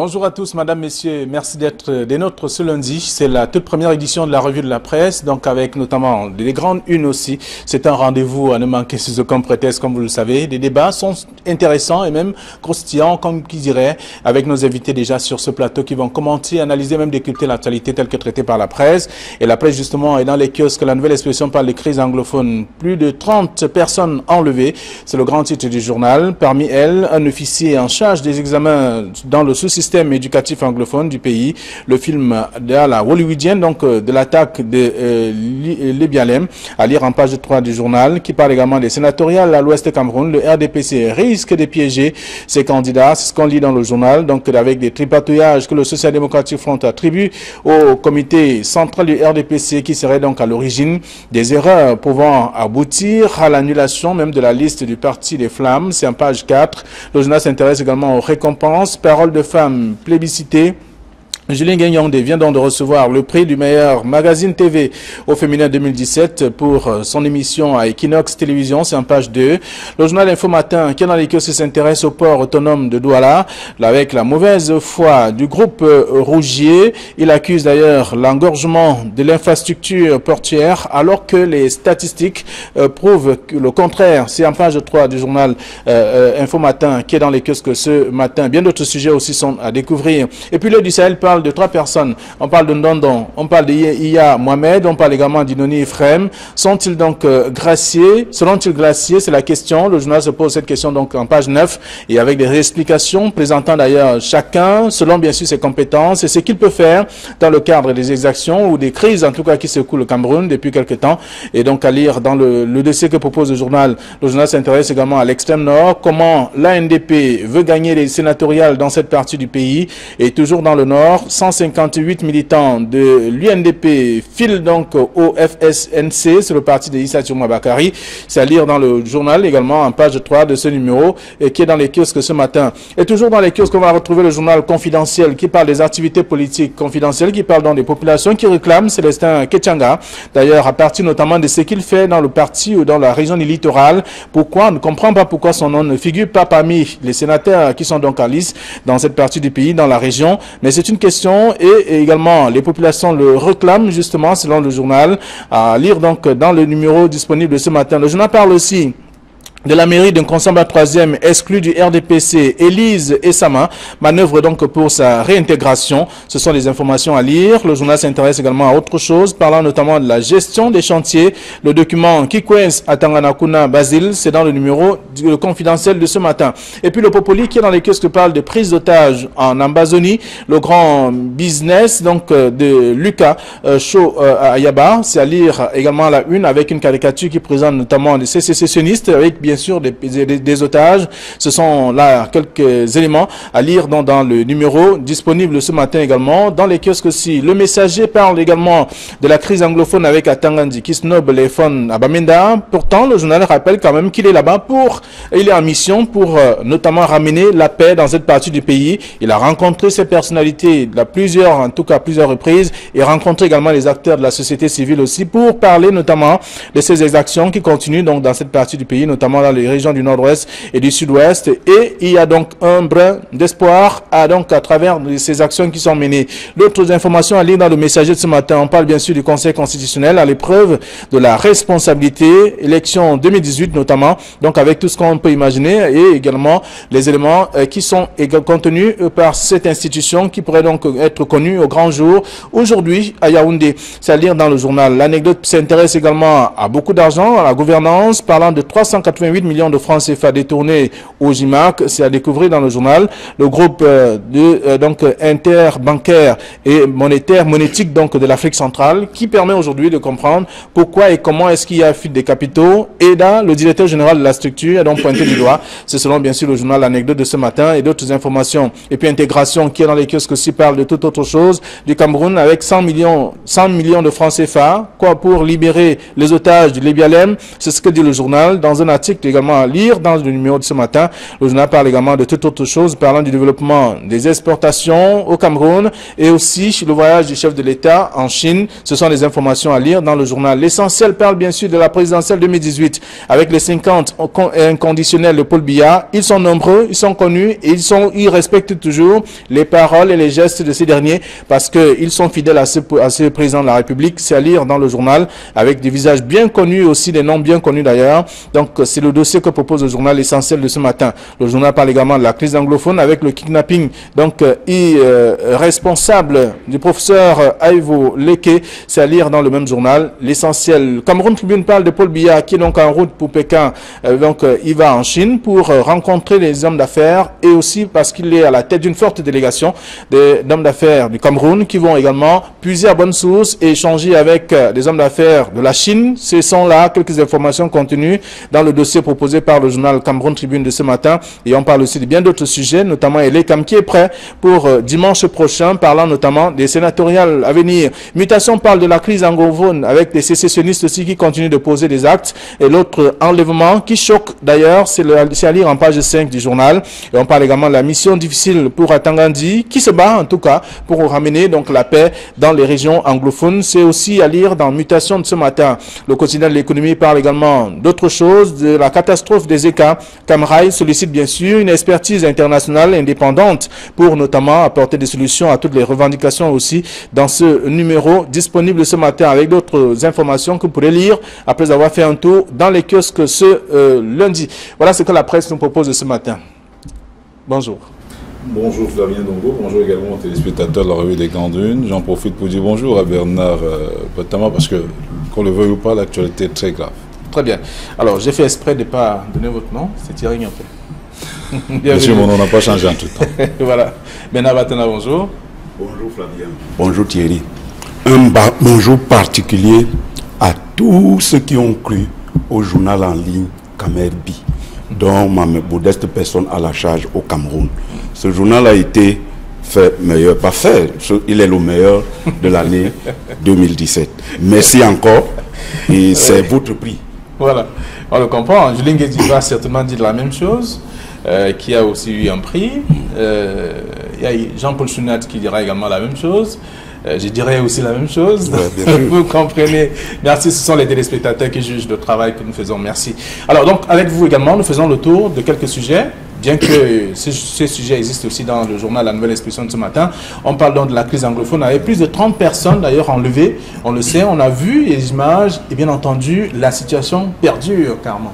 Bonjour à tous, madame, messieurs. Merci d'être des nôtres ce lundi. C'est la toute première édition de la revue de la presse, donc avec notamment des grandes unes aussi. C'est un rendez-vous à ne manquer sous aucun prétexte, comme vous le savez. Les débats sont intéressants et même croustillants, comme qui dirait, avec nos invités déjà sur ce plateau qui vont commenter, analyser, même décrypter l'actualité telle que traitée par la presse. Et la presse, justement, est dans les kiosques. La nouvelle expression parle des crises anglophones. Plus de 30 personnes enlevées. C'est le grand titre du journal. Parmi elles, un officier en charge des examens dans le sous-système éducatif anglophone du pays. Le film de la hollywoodienne, donc de l'attaque de Libyalem, à lire en page 3 du journal, qui parle également des sénatoriales à l'ouest Cameroun. Le RDPC risque de piéger ses candidats. C'est ce qu'on lit dans le journal, donc avec des tripatouillages que le Social-Démocratic Front attribue au comité central du RDPC qui serait donc à l'origine des erreurs pouvant aboutir à l'annulation même de la liste du parti des Flammes. C'est en page 4. Le journal s'intéresse également aux récompenses. Parole de femmes plébiscité. Julien Gagnonde vient donc de recevoir le prix du meilleur magazine TV au féminin 2017 pour son émission à Equinox Télévision, c'est en page 2. Le journal Info Matin, qui est dans les kiosques, s'intéresse au port autonome de Douala, avec la mauvaise foi du groupe Rougier. Il accuse d'ailleurs l'engorgement de l'infrastructure portuaire, alors que les statistiques prouvent que le contraire. C'est en page 3 du journal Info Matin, qui est dans les kiosques ce matin. Bien d'autres sujets aussi sont à découvrir. Et puis le du Sahel parle de 3 personnes. On parle de Ndondon, on parle de Iya Mohamed, on parle également d'Inoni Ephraim. Sont-ils donc graciés? Seront-ils graciés? C'est la question. Le journal se pose cette question donc en page 9 et avec des explications présentant d'ailleurs chacun selon bien sûr ses compétences et ce qu'il peut faire dans le cadre des exactions ou des crises en tout cas qui secouent le Cameroun depuis quelque temps. Et donc à lire dans le dossier que propose le journal s'intéresse également à l'extrême nord, comment l'ANDP veut gagner les sénatoriales dans cette partie du pays et toujours dans le nord. 158 militants de l'UNDP filent donc au FSNC, c'est le parti de Issa Diouma Bakari. C'est à lire dans le journal également en page 3 de ce numéro et qui est dans les kiosques ce matin. Et toujours dans les kiosques, on va retrouver le journal Confidentiel qui parle des activités politiques confidentielles, qui parle donc des populations qui réclament Célestin Ketchanga. D'ailleurs, à partir notamment de ce qu'il fait dans le parti ou dans la région du littoral. Pourquoi? On ne comprend pas pourquoi son nom ne figure pas parmi les sénateurs qui sont donc en lice dans cette partie du pays, dans la région. Mais c'est une question et également les populations le réclament justement selon le journal, à lire donc dans le numéro disponible ce matin. Le journal parle aussi de la mairie d'un consemble 3e exclu du RDPC, Élise Essama, manœuvre donc pour sa réintégration. Ce sont les informations à lire. Le journal s'intéresse également à autre chose, parlant notamment de la gestion des chantiers. Le document qui coince à Tanganakuna Basile, c'est dans le numéro confidentiel de ce matin. Et puis le Popoli qui est dans les kiosques parle de prise d'otages en Ambazonie, le grand business donc de Lucas Shaw à Yaba. C'est à lire également à la une avec une caricature qui présente notamment des sécessionnistes avec bien sûr des otages. Ce sont là quelques éléments à lire dans le numéro disponible ce matin également. Dans les kiosques aussi, le Messager parle également de la crise anglophone avec Atangandi qui snob les fonds à Bamenda. Pourtant, le journal rappelle quand même qu'il est là-bas il est en mission pour notamment ramener la paix dans cette partie du pays. Il a rencontré ces personnalités en tout cas plusieurs reprises et rencontré également les acteurs de la société civile aussi pour parler notamment de ces exactions qui continuent donc dans cette partie du pays, notamment dans les régions du nord-ouest et du sud-ouest. Et il y a donc un brin d'espoir à travers ces actions qui sont menées. D'autres informations à lire dans le Messager de ce matin. On parle bien sûr du Conseil constitutionnel à l'épreuve de la responsabilité, élection 2018 notamment, donc avec tout ce qu'on peut imaginer et également les éléments qui sont contenus par cette institution qui pourrait donc être connue au grand jour aujourd'hui à Yaoundé. C'est à lire dans le journal. L'anecdote s'intéresse également à beaucoup d'argent, à la gouvernance, parlant de 388 millions de francs CFA détournés au GIMAC. C'est à découvrir dans le journal. Le groupe interbancaire et monétique donc de l'Afrique centrale qui permet aujourd'hui de comprendre pourquoi et comment est-ce qu'il y a fuite des capitaux. Et là, le directeur général de la structure a donc pointé du doigt. C'est selon bien sûr le journal L'Anecdote de ce matin et d'autres informations. Et puis intégration qui est dans les kiosques aussi parle de toute autre chose du Cameroun avec 100 millions de francs CFA. Quoi pour libérer les otages du Libyalem? C'est ce que dit le journal dans un article c'est également à lire dans le numéro de ce matin. Le journal parle également de toute autre chose, parlant du développement des exportations au Cameroun et aussi le voyage du chef de l'État en Chine. Ce sont des informations à lire dans le journal. L'essentiel parle bien sûr de la présidentielle 2018 avec les 50 inconditionnels de Paul Biya. Ils sont nombreux, ils sont connus et ils respectent toujours les paroles et les gestes de ces derniers parce qu'ils sont fidèles à ce président de la République. C'est à lire dans le journal avec des visages bien connus aussi, des noms bien connus d'ailleurs. Donc c'est le dossier que propose le journal L'essentiel de ce matin. Le journal parle également de la crise anglophone avec le kidnapping donc responsable du professeur Aivo Leke. C'est à lire dans le même journal. L'essentiel. Cameroun Tribune parle de Paul Biya qui est donc en route pour Pékin. Il va en Chine pour rencontrer les hommes d'affaires et aussi parce qu'il est à la tête d'une forte délégation d'hommes d'affaires du Cameroun qui vont également puiser à bonne source et échanger avec des hommes d'affaires de la Chine. Ce sont là quelques informations contenues dans le dossier proposé par le journal Cameroun Tribune de ce matin. Et on parle aussi de bien d'autres sujets, notamment Elekam qui est prêt pour dimanche prochain, parlant notamment des sénatoriales à venir. Mutation parle de la crise anglophone avec des sécessionnistes aussi qui continuent de poser des actes. Et l'autre enlèvement qui choque d'ailleurs, c'est à lire en page 5 du journal. Et on parle également de la mission difficile pour Atangandi qui se bat en tout cas pour ramener donc la paix dans les régions anglophones. C'est aussi à lire dans Mutation de ce matin. Le quotidien de l'économie parle également d'autres choses, de la catastrophe des ECA. Camrail sollicite bien sûr une expertise internationale indépendante pour notamment apporter des solutions à toutes les revendications aussi dans ce numéro disponible ce matin avec d'autres informations que vous pourrez lire après avoir fait un tour dans les kiosques ce lundi. Voilà ce que la presse nous propose ce matin. Bonjour. Bonjour Flavien Dongo, bonjour également aux téléspectateurs de la revue des Grandes Unes. J'en profite pour dire bonjour à Bernard Potama parce que, qu'on le veuille ou pas, l'actualité est très grave. Très bien. Alors, j'ai fait exprès de ne pas donner votre nom, c'est Thierry Niopé. Monsieur, mon nom n'a pas changé en tout temps. Voilà. Bernard Potama, bonjour. Bonjour Flavien. Bonjour Thierry. Un bonjour particulier à tous ceux qui ont cru au journal en ligne Camerbi, dont ma modeste personne a la charge au Cameroun. Ce journal a été fait meilleur, pas fait, il est le meilleur de l'année 2017. Merci encore et c'est votre prix. Voilà, on le comprend. Julien Guédi va certainement dire la même chose, qui a aussi eu un prix. Il y a Jean-Paul Chounat qui dira également la même chose. Je dirais aussi la même chose. Ouais, vous comprenez. Merci, ce sont les téléspectateurs qui jugent le travail que nous faisons. Merci. Alors donc, avec vous également, nous faisons le tour de quelques sujets. Bien que ces sujets existent aussi dans le journal La Nouvelle Expression de ce matin. On parle donc de la crise anglophone avec plus de 30 personnes d'ailleurs enlevées. On le sait, on a vu les images et bien entendu, la situation perdure carrément.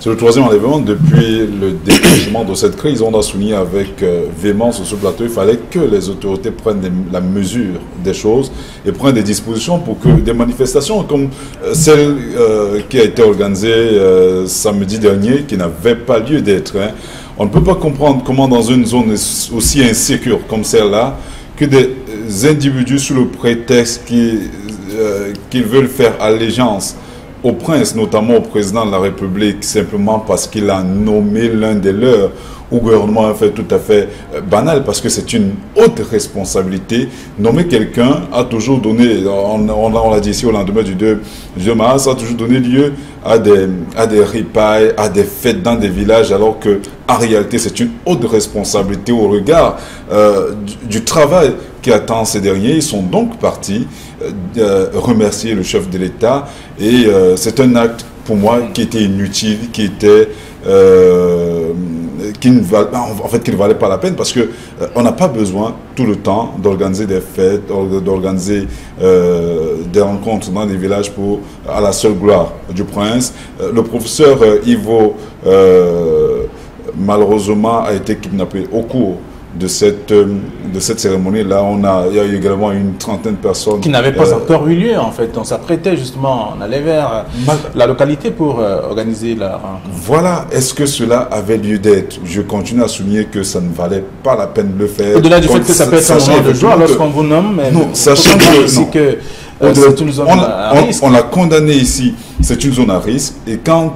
C'est le troisième enlèvement depuis le déclenchement de cette crise. On a souligné avec véhémence sur ce plateau, il fallait que les autorités prennent la mesure des choses et prennent des dispositions pour que des manifestations comme celle qui a été organisée samedi dernier, qui n'avait pas lieu d'être. On ne peut pas comprendre comment dans une zone aussi insécure comme celle-là, que des individus sous le prétexte qu'ils veulent faire allégeance au prince, notamment au président de la République, simplement parce qu'il a nommé l'un des leurs, au gouvernement, un fait tout à fait banal, parce que c'est une haute responsabilité. Nommer quelqu'un a toujours donné, on l'a dit ici au lendemain du 2 mars, a toujours donné lieu à des ripailles, à des fêtes dans des villages, alors que en réalité c'est une haute responsabilité au regard du travail qui attend ces derniers. Ils sont donc partis remercier le chef de l'État et c'est un acte pour moi qui était inutile, qui ne valait pas la peine parce que on n'a pas besoin tout le temps d'organiser des fêtes, d'organiser des rencontres dans les villages à la seule gloire du prince. Le professeur Ivo malheureusement a été kidnappé au cours de cette cérémonie-là. Il y a eu également une trentaine de personnes. Qui n'avaient pas encore eu lieu, en fait. On s'apprêtait justement, on allait vers la localité pour organiser la rencontre. Voilà. Est-ce que cela avait lieu d'être? Je continue à souligner que ça ne valait pas la peine de le faire. Au-delà du fait que ça peut être un moment de joie lorsqu'on vous nomme, mais non, sachant que c'est une zone à risque. On l'a condamné ici, c'est une zone à risque. Et quand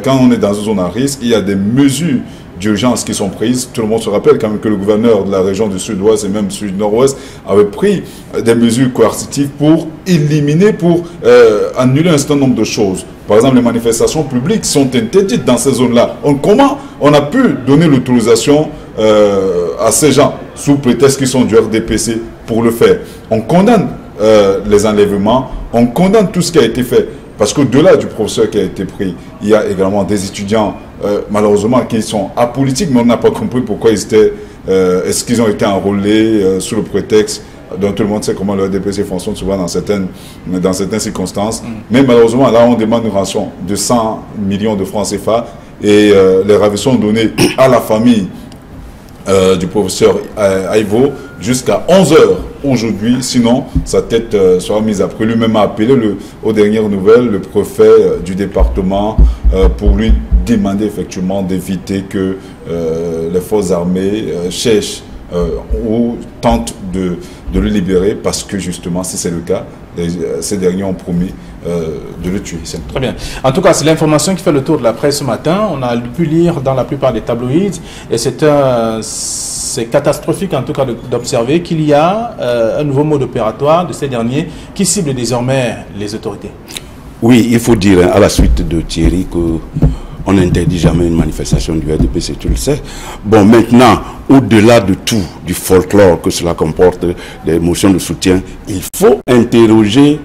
on est dans une zone à risque, il y a des mesures d'urgence qui sont prises. Tout le monde se rappelle quand même que le gouverneur de la région du sud-ouest et même du sud-nord-ouest avait pris des mesures coercitives pour éliminer, pour annuler un certain nombre de choses. Par exemple, les manifestations publiques sont interdites dans ces zones-là. Comment on a pu donner l'autorisation à ces gens, sous prétexte qu'ils sont du RDPC, pour le faire? On condamne les enlèvements, on condamne tout ce qui a été fait. Parce qu'au-delà du professeur qui a été pris, il y a également des étudiants, malheureusement, qui sont apolitiques, mais on n'a pas compris pourquoi ils étaient, est-ce qu'ils ont été enrôlés sous le prétexte, dont tout le monde sait comment le RDPC fonctionne souvent dans certaines circonstances. Mais malheureusement, là, on demande une rançon de 100 millions de francs CFA et les ravissements donnés à la famille du professeur Aïvo jusqu'à 11 h aujourd'hui, sinon sa tête sera mise à prix. Lui-même a appelé aux dernières nouvelles le préfet du département pour lui demander effectivement d'éviter que les forces armées cherchent ou tentent de le libérer, parce que justement, si c'est le cas, ces derniers ont promis de le tuer. Très bien. En tout cas, c'est l'information qui fait le tour de la presse ce matin. On a pu lire dans la plupart des tabloïds, et c'est catastrophique en tout cas d'observer qu'il y a un nouveau mode opératoire de ces derniers qui cible désormais les autorités. Oui, il faut dire à la suite de Thierry qu'on n'interdit jamais une manifestation du RDPC, tu le sais. Bon, maintenant, au-delà de tout, du folklore que cela comporte, des motions de soutien, il faut interroger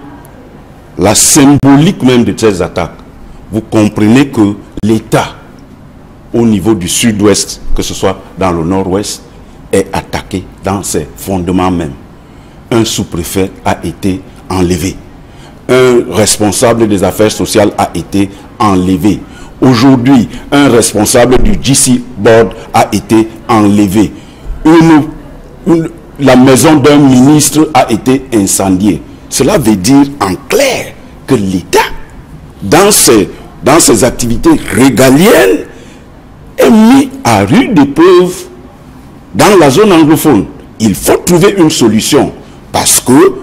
la symbolique même de ces attaques. Vous comprenez que l'État, au niveau du sud-ouest, que ce soit dans le nord-ouest, est attaqué dans ses fondements même. Un sous-préfet a été enlevé. Un responsable des affaires sociales a été enlevé. Aujourd'hui, un responsable du GC Board a été enlevé. La maison d'un ministre a été incendiée. Cela veut dire en clair que l'État, dans ses activités régaliennes, est mis à rude épreuve dans la zone anglophone. Il faut trouver une solution parce que,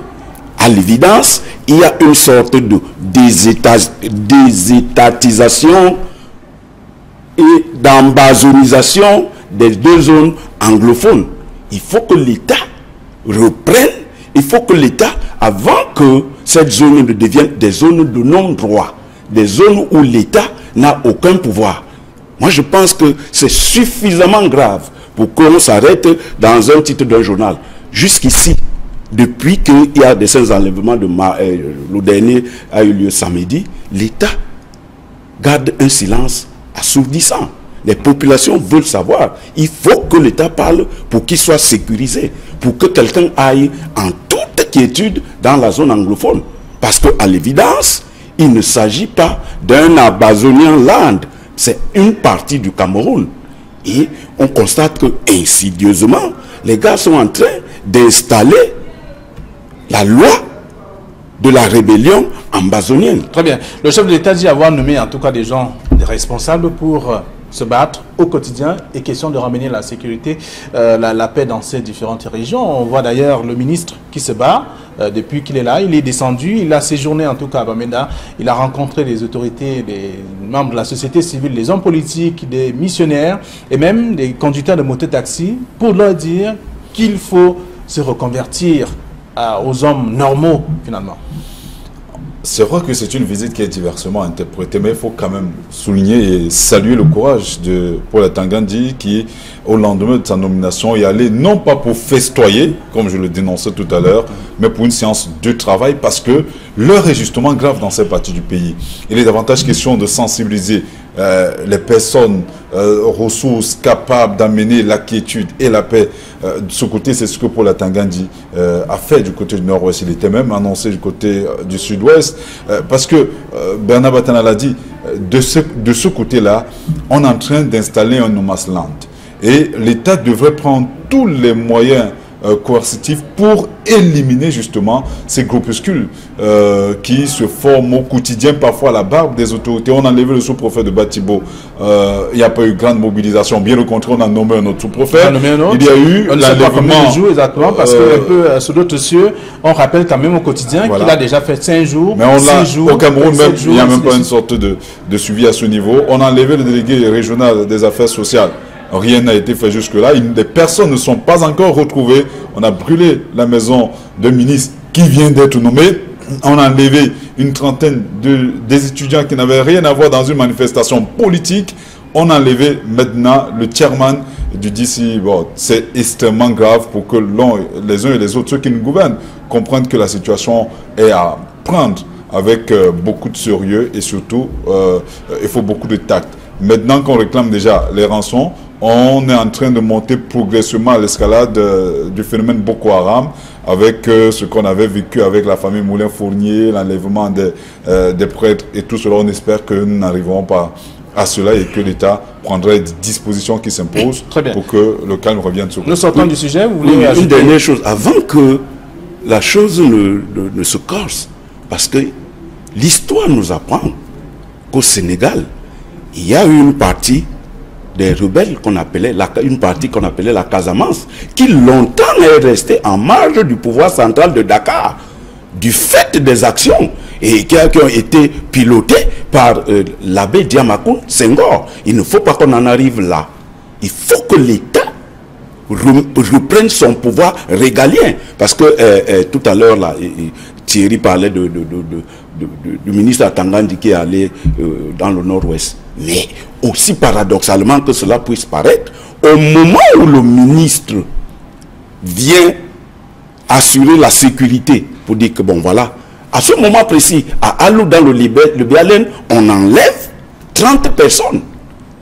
à l'évidence, il y a une sorte de désétatisation et d'ambazonisation des deux zones anglophones. Il faut que l'État reprenne, il faut que l'État, avant que cette zone ne devienne des zones de non-droit, des zones où l'État n'a aucun pouvoir. Moi, je pense que c'est suffisamment grave pour qu'on s'arrête dans un titre d'un journal. Jusqu'ici, depuis qu'il y a des ces enlèvements le dernier a eu lieu samedi, l'État garde un silence assourdissant. Les populations veulent savoir. Il faut que l'État parle pour qu'il soit sécurisé, pour que quelqu'un aille en toute quiétude dans la zone anglophone. Parce qu'à l'évidence, il ne s'agit pas d'un Amazonian land, c'est une partie du Cameroun. Et on constate que, insidieusement, les gars sont en train d'installer la loi de la rébellion amazonienne. Très bien. Le chef de l'État dit avoir nommé en tout cas des gens, des responsables pour se battre au quotidien et question de ramener la sécurité, la paix dans ces différentes régions. On voit d'ailleurs le ministre qui se bat depuis qu'il est là. Il est descendu, il a séjourné en tout cas à Bamenda. Il a rencontré les autorités, des membres de la société civile, des hommes politiques, des missionnaires et même des conducteurs de mototaxi pour leur dire qu'il faut se reconvertir aux hommes normaux finalement. C'est vrai que c'est une visite qui est diversement interprétée, mais il faut quand même souligner et saluer le courage de Paul Atangandi qui, au lendemain de sa nomination, est allé non pas pour festoyer, comme je le dénonçais tout à l'heure, mais pour une séance de travail, parce que l'heure est justement grave dans cette partie du pays. Il est davantage question de sensibiliser les personnes ressources capables d'amener la quiétude et la paix. De ce côté, c'est ce que Paul Atangandi a fait du côté du nord-ouest. Il était même annoncé du côté du sud-ouest, parce que Bernard Batana l'a dit, de ce côté-là, on est en train d'installer un no man's land. Et l'État devrait prendre tous les moyens coercitifs pour éliminer justement ces groupuscules qui se forment au quotidien, parfois à la barbe des autorités. On a enlevé le sous-préfet de Batibo. Il n'y a pas eu grande mobilisation. Bien au contraire, on a nommé un autre sous-préfet. Il y a eu l'enlèvement. Exactement, parce que un peu sous d'autres cieux, on rappelle quand même au quotidien qu'il a déjà fait 5 jours. Mais au Cameroun même, il n'y a même pas une sorte de suivi à ce niveau. On a enlevé le délégué régional des affaires sociales. rien n'a été fait jusque-là. Des personnes ne sont pas encore retrouvées. On a brûlé la maison d'un ministre qui vient d'être nommé. On a enlevé une trentaine des étudiants qui n'avaient rien à voir dans une manifestation politique. On a enlevé maintenant le chairman du DC. Bon, c'est extrêmement grave pour que les uns et les autres, ceux qui nous gouvernent, comprennent que la situation est à prendre avec beaucoup de sérieux et surtout, il faut beaucoup de tact. Maintenant qu'on réclame déjà les rançons, on est en train de monter progressivement à l'escalade du phénomène Boko Haram avec ce qu'on avait vécu avec la famille Moulin-Fournier, l'enlèvement des prêtres et tout cela. On espère que nous n'arriverons pas à cela et que l'État prendrait des dispositions qui s'imposent pour que le calme revienne sur. Nous sortons du sujet. Vous voulez une dernière chose, avant que la chose ne se corse, parce que l'histoire nous apprend qu'au Sénégal, il y a eu une partie des rebelles qu'on appelait la Casamance, qui longtemps est restée en marge du pouvoir central de Dakar, du fait des actions et qui ont été pilotées par l'abbé Diamacoune Senghor. Il ne faut pas qu'on en arrive là. Il faut que l'État reprenne son pouvoir régalien. Parce que tout à l'heure, là, Thierry parlait du ministre Atangandi qui est allé dans le nord-ouest. Mais aussi paradoxalement que cela puisse paraître, au moment où le ministre vient assurer la sécurité, pour dire que bon voilà, à ce moment précis, à Alou dans le Bialène, on enlève 30 personnes.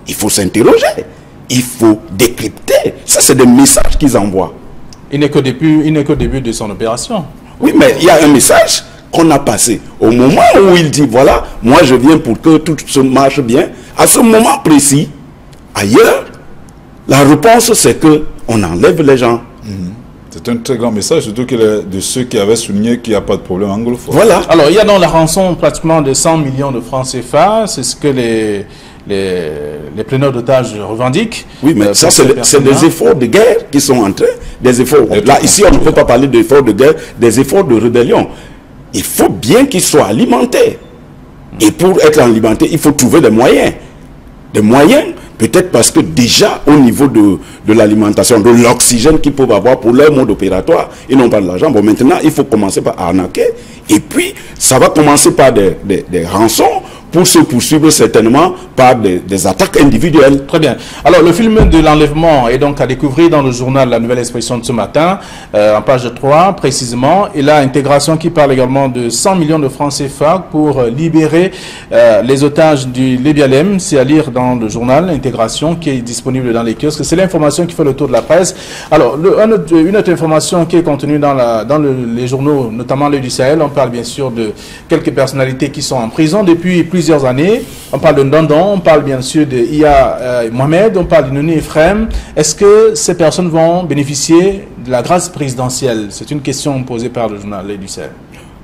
Il faut s'interroger, il faut décrypter. Ça, c'est des messages qu'ils envoient. Il n'est qu'au début de son opération. Oui, mais il y a un message qu'on a passé. Au moment où il dit, voilà, moi je viens pour que tout se marche bien, à ce moment précis, ailleurs, la réponse c'est qu'on enlève les gens. C'est un très grand message, surtout qu'il est de ceux qui avaient souligné qu'il n'y a pas de problème anglophone. Voilà. Alors, il y a dans la rançon pratiquement de 100 millions de francs CFA, c'est ce que les preneurs d'otages revendiquent. Oui, mais ça, c'est des efforts de guerre qui sont en train, des efforts. Là, ici, on ne peut pas parler d'efforts de guerre, des efforts de rébellion. Il faut bien qu'ils soient alimentés. Et pour être alimentés, il faut trouver des moyens. Des moyens, peut-être parce que déjà, au niveau de l'alimentation, de l'oxygène qu'ils peuvent avoir pour leur mode opératoire, ils n'ont pas de l'argent. Bon, maintenant, il faut commencer par arnaquer. Et puis, ça va commencer par des rançons pour se poursuivre certainement par des attaques individuelles. Très bien. Alors, le film de l'enlèvement est donc à découvrir dans le journal La Nouvelle Expression de ce matin, en page 3 précisément. Et là, intégration qui parle également de 100 millions de francs CFA pour libérer les otages du Lébialem. C'est à lire dans le journal, intégration qui est disponible dans les kiosques. C'est l'information qui fait le tour de la presse. Alors, une autre information qui est contenue dans les journaux, notamment l'Œil du Sahel. On parle bien sûr de quelques personnalités qui sont en prison depuis plusieurs années. On parle de Ndondon, on parle bien sûr de Iya Mohamed, on parle de Nouni Ephraim. Est-ce que ces personnes vont bénéficier de la grâce présidentielle? C'est une question posée par le journal L'Œil du Sahel.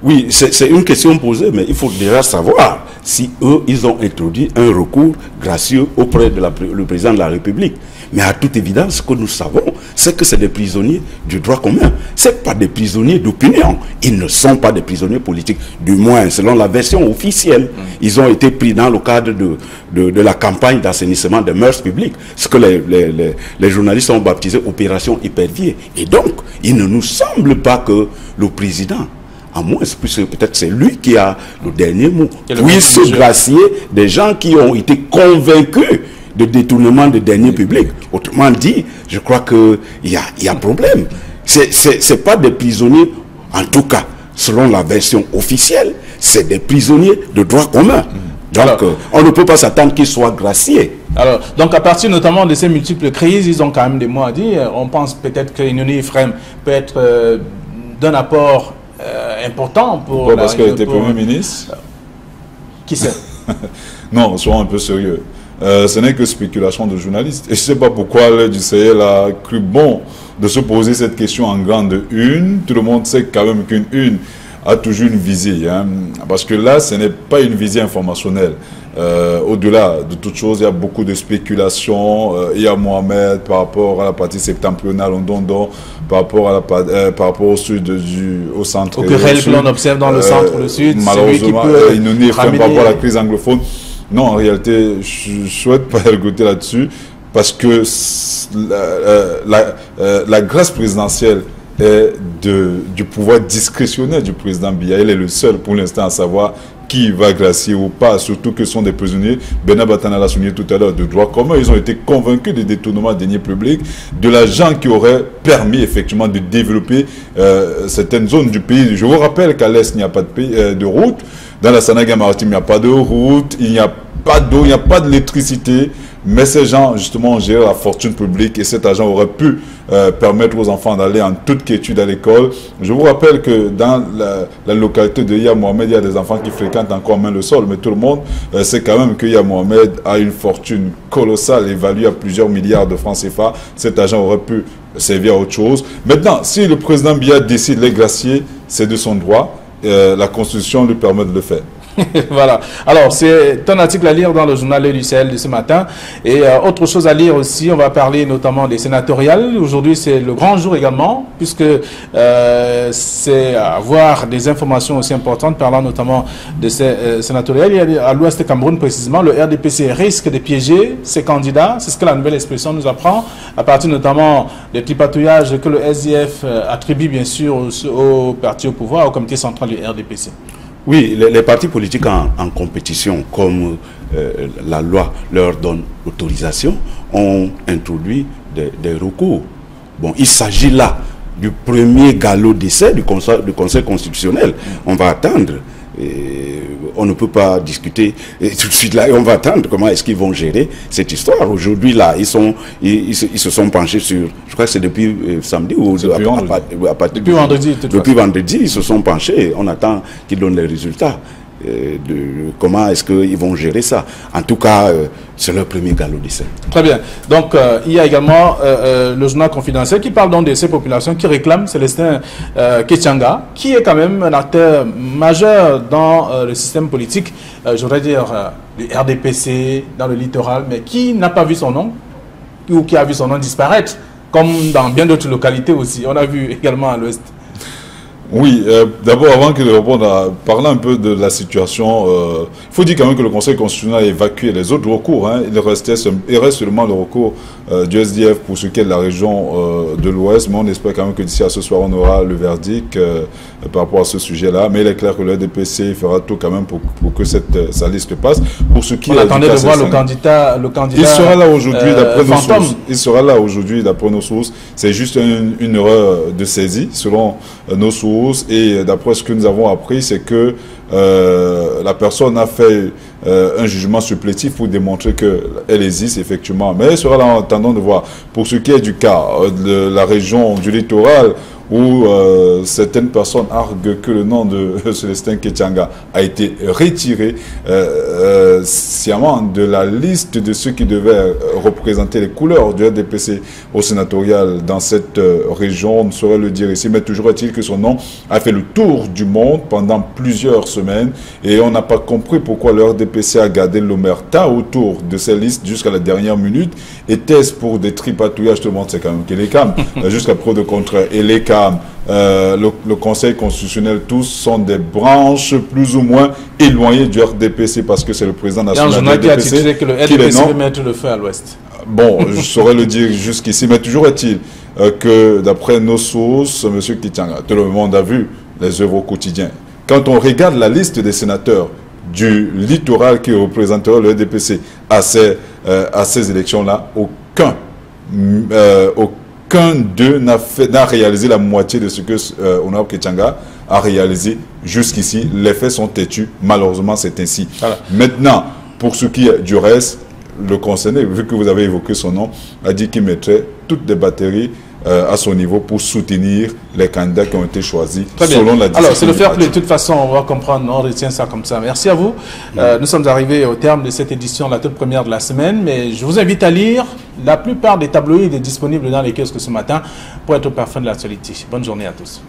Oui, c'est une question posée, mais il faut déjà savoir si eux, ils ont introduit un recours gracieux auprès de le président de la République. Mais à toute évidence, ce que nous savons, c'est que c'est des prisonniers du droit commun. Ce pas des prisonniers d'opinion. Ils ne sont pas des prisonniers politiques. Du moins, selon la version officielle, ils ont été pris dans le cadre de la campagne d'assainissement des mœurs publiques. Ce que les journalistes ont baptisé Opération Épervier. Et donc, il ne nous semble pas que le président, à moins, peut-être c'est lui qui a le dernier mot, puisse gracier des gens qui ont été convaincus de détournement de deniers publics. Autrement dit, je crois qu'il y a problème. C'est pas des prisonniers, en tout cas, selon la version officielle, c'est des prisonniers de droit commun. Donc, on ne peut pas s'attendre qu'ils soient graciés. Alors, donc à partir notamment de ces multiples crises, ils ont quand même des mots à dire. On pense peut-être que Nouni Ephraim peut être d'un apport important pour... Parce qu'elle était Premier ministre. Qui sait? Non, soyons un peu sérieux. Ce n'est que spéculation de journalistes. Et je ne sais pas pourquoi l'Œil du Sahel a cru bon de se poser cette question en grande une. Tout le monde sait quand même qu'une une a toujours une visée. Hein, parce que là, ce n'est pas une visée informationnelle. Au-delà de toute chose, il y a beaucoup de spéculations. Il y a Mohamed par rapport à la partie septentrionale, Ndondon, par rapport au sud, au centre. Au querelle que l'on observe dans le centre, le sud. Malheureusement, il ne nie pas par rapport à la crise anglophone. Non, en réalité, je ne souhaite pas écouter là-dessus. parce que la grâce présidentielle est du pouvoir discrétionnaire du président Biya. Il est le seul pour l'instant à savoir qui va gracier ou pas, surtout que ce sont des prisonniers. Bernard Batana l'a souligné tout à l'heure, de droit commun. Ils ont été convaincus des détournements de deniers publics, de l'argent qui aurait permis effectivement de développer certaines zones du pays. Je vous rappelle qu'à l'Est, il n'y a pas de route. Dans la Sanaga maritime, il n'y a pas de route, il n'y a pas d'eau, il n'y a pas d'électricité. Mais ces gens, justement, gèrent la fortune publique et cet argent aurait pu permettre aux enfants d'aller en toute quiétude à l'école. Je vous rappelle que dans la localité de Ya Mohamed, il y a des enfants qui fréquentent encore même le sol. Mais tout le monde sait quand même que Ya Mohamed a une fortune colossale évaluée à plusieurs milliards de francs CFA. Cet argent aurait pu servir à autre chose. Maintenant, si le président Biya décide de les gracier, c'est de son droit. La Constitution lui permet de le faire. Voilà. Alors, c'est un article à lire dans le journal du Sahel de ce matin. Et autre chose à lire aussi, on va parler notamment des sénatoriales. Aujourd'hui, c'est le grand jour également, puisque c'est avoir des informations aussi importantes, parlant notamment de ces sénatoriales. Il y a à l'ouest du Cameroun, précisément, le RDPC risque de piéger ses candidats. C'est ce que la nouvelle expression nous apprend, à partir notamment des tripatouillages que le SDF attribue bien sûr au parti au pouvoir, au comité central du RDPC. Oui, les partis politiques en compétition, comme la loi leur donne l'autorisation, ont introduit des recours. Bon, il s'agit là du premier galop d'essai du Conseil constitutionnel. On va attendre. On ne peut pas discuter tout de suite là et on va attendre comment est-ce qu'ils vont gérer cette histoire. Aujourd'hui là, ils se sont penchés sur, je crois que c'est depuis samedi ou depuis vendredi. Depuis vendredi, ils se sont penchés. On attend qu'ils donnent les résultats de comment est-ce qu'ils vont gérer ça. En tout cas, c'est leur premier galop d'essai. Très bien. Donc, il y a également le journal confidentiel qui parle donc de ces populations qui réclament Célestin Kétianga, qui est quand même un acteur majeur dans le système politique, je voudrais dire, du RDPC, dans le littoral, mais qui n'a pas vu son nom, ou qui a vu son nom disparaître, comme dans bien d'autres localités aussi. On a vu également à l'ouest. Oui, d'abord, avant que de répondre, parler un peu de la situation, il faut dire quand même que le Conseil constitutionnel a évacué les autres recours. Hein. Il reste seulement le recours du SDF pour ce qui est de la région de l'Ouest, mais on espère quand même que d'ici à ce soir, on aura le verdict par rapport à ce sujet-là. Mais il est clair que le DPC fera tout quand même pour que sa liste passe. Pour ce qui on attendait de voir le candidat. Il sera là aujourd'hui, d'après nos sources. Il sera là aujourd'hui, d'après nos sources. C'est juste une erreur de saisie, selon nos sources. Et d'après ce que nous avons appris, c'est que la personne a fait un jugement supplétif pour démontrer qu'elle existe effectivement. Mais elle sera là en attendant de voir. Pour ce qui est du cas de la région du littoral, où certaines personnes arguent que le nom de Célestin Kétianga a été retiré sciemment de la liste de ceux qui devaient représenter les couleurs du RDPC au sénatorial dans cette région, on ne saurait le dire ici, mais toujours est-il que son nom a fait le tour du monde pendant plusieurs semaines et on n'a pas compris pourquoi le RDPC a gardé l'omerta autour de ces listes jusqu'à la dernière minute. Était-ce pour des tripatouillages? Tout le monde sait quand même que les CAM, jusqu'à preuve de contraire, et les CAM, le Conseil constitutionnel, tous sont des branches plus ou moins éloignées du RDPC parce que c'est le président national du RDPC qui a titré que le RDPC veut mettre le feu à l'ouest. Bon, je saurais le dire jusqu'ici, mais toujours est-il que d'après nos sources, M. Kétianga, tout le monde a vu les œuvres au quotidien. Quand on regarde la liste des sénateurs du littoral qui représentera le RDPC à ces élections-là, aucun d'eux n'a réalisé la moitié de ce que Honorable Kétianga a réalisé jusqu'ici. Les faits sont têtus. Malheureusement, c'est ainsi. Voilà. Maintenant, pour ce qui est du reste, le concerné, vu que vous avez évoqué son nom, a dit qu'il mettrait toutes les batteries à son niveau pour soutenir les candidats qui ont été choisis selon la discipline. Alors, c'est le fair play. De toute façon, on va comprendre, on retient ça comme ça. Merci à vous. Nous sommes arrivés au terme de cette édition, la toute première de la semaine, mais je vous invite à lire la plupart des tabloïds disponibles dans les kiosques ce matin pour être au parfum de l'actualité. Bonne journée à tous.